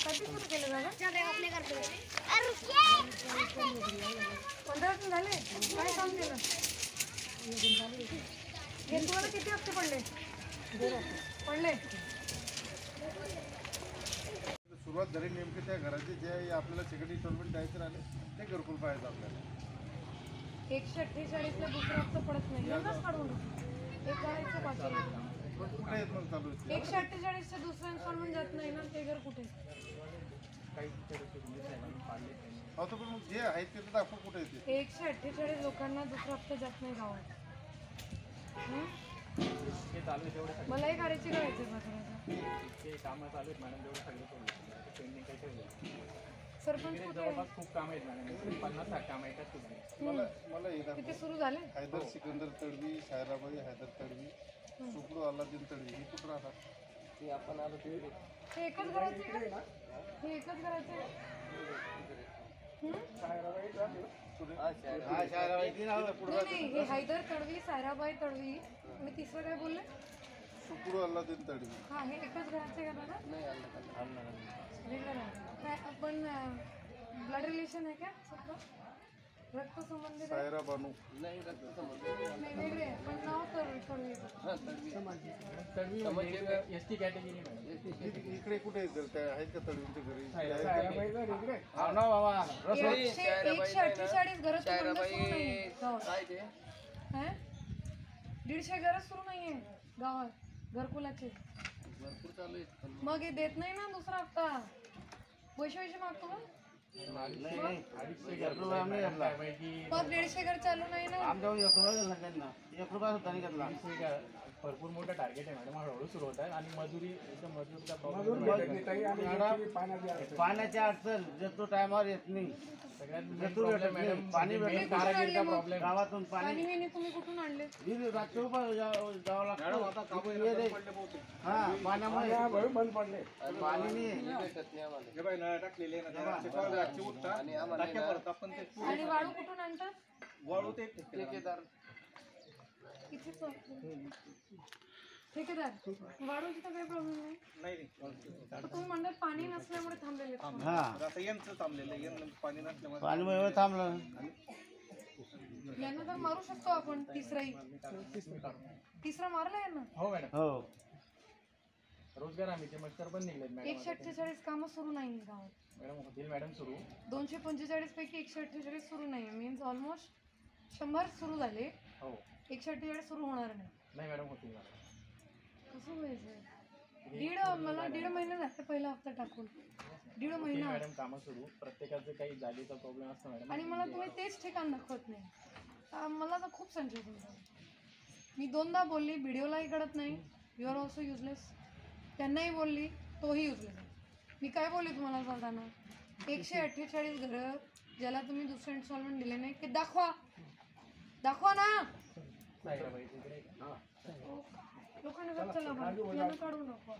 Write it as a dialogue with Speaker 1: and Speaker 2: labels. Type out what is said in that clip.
Speaker 1: कधी सुरू केलं दादा? 15 दिन झाले. काय काम केलं? हे तुम्हाला किती हप्ते पडले? पडले.
Speaker 2: सुरुवात झाली नेमके त्या घराचे जे आपल्याला सेकंड इन्स्टॉलमेंट द्यायचे राहिले ते घरकुल पाहायचं आपल्याला.
Speaker 1: 148 ला दुसरा हप्ता पडत नाही. यंदाच काढून एक करायचं बाकी.
Speaker 2: कुठे येत मग चालू आहे?
Speaker 1: 148 चे दुसरा इन्स्टॉलमेंट जात नाही ना, ते घर कुठे?
Speaker 2: हो तर पण मग जे आहेत ते तर दाखव कुठे येते.
Speaker 1: 148 लोकांना दुसरा हप्ता जात नाही गावात. मलाही करायची करायचं
Speaker 3: कामं चालू आहेत मॅडम, जेवढं सगळं पेंडिंग काही ठेवलं.
Speaker 1: सरपंच
Speaker 3: जवळपास खूप काम आहेत मॅडम, 50 काम आहेत तुम्ही.
Speaker 2: मला
Speaker 1: किती सुरू झाले?
Speaker 2: हैदर सिकंदर तडवी, सायराबाई हैदर तडवी, सुकडू अल्लादीन तडवी हे कुठं राहतात?
Speaker 3: ते आपण आलो ते
Speaker 1: हे एकच घराचे का? हे एकच घराचे का? नाही, हे हैदर तडवी, सायराबाई तडवी आणि तिसरं काय बोलले?
Speaker 2: सुकडू अल्लादीन तडवी.
Speaker 1: हा, हे एकच घराचे का दादा? वेगळं नाही. काय आपण ब्लड रिलेशन आहे का? रक्त संबंधित आहे?
Speaker 2: सायरा बानू
Speaker 1: नाही, वेगळे आहे, पण नाव तडवी.
Speaker 3: ST category madam.
Speaker 2: इकडे कुठे येतील त्या आहेत का तडवींच्या घरी?
Speaker 1: 148 घरं सुरू नाहीये गावात. 150 घरं सुरू नाहीये गावात घरकुलाचे. मग हे देत नाही ना दुसरा हप्ता. पैसे मागतो मग 150 घर चालू नाही ना.
Speaker 3: भरपूर मोठा टार्गेट आहे मॅडम, हळूहळू सुरू होत आहे. आणि मजुरी एकदम मजुरीचा
Speaker 4: पाण्याची अडचण जतो टायमावर येत नाही. पाणी
Speaker 1: प्रॉब्लेम
Speaker 4: गावातून
Speaker 1: पाणी तुम्ही कुठून आणले?
Speaker 4: जावं लागतं. हा, पाण्यामुळे बंद पडले. पाणी नाही.
Speaker 1: आणि वाळू कुठून आणतात?
Speaker 4: वाळू ते ठेकेदार.
Speaker 1: ठेकेदार वाढूची तर काही प्रॉब्लेम नाही. तुम्ही म्हणतात पाणी नसल्यामुळे थांबलेले.
Speaker 4: पाणी थांबलं.
Speaker 1: यांना तर मारू शकतो आपण. तिसरा मारला यांना.
Speaker 3: हो मॅडम.
Speaker 4: हो,
Speaker 3: रोजगार आम्ही मस्टर पण निघलेत मॅडम.
Speaker 1: 148 कामं सुरू नाही गावात
Speaker 3: मॅडम. होतील मॅडम सुरू.
Speaker 1: 245 पैकी 148 सुरू नाही. मीन्स ऑलमोस्ट 100 सुरू झाले.
Speaker 3: हो,
Speaker 1: 148 सुरू होणार नाही.
Speaker 3: नाही मॅडम, होतील मॅडम.
Speaker 1: कसं व्हायचं? मला दीड महिना झाला पहिला हप्ता टाकून. दीड महिना
Speaker 3: मॅडम कामं सुरू. प्रत्येकाचं काही जागेचा प्रॉब्लेम असतो मॅडम.
Speaker 1: आणि मला तुम्ही तेच ठिकाण दाखवत नाही. मला तर खूप संशय तुमचा. मी 2दा बोलली, व्हिडिओलाही कळत नाही. You are also useless. त्यांनाही बोलली, तोही युजलेस. मी काय बोलली तुम्हाला सांगताना? 148 घरं ज्याला तुम्ही दुसरं इन्स्टॉलमेंट दिले नाही ते दाखवा ना. लोकांना चला काढू नको.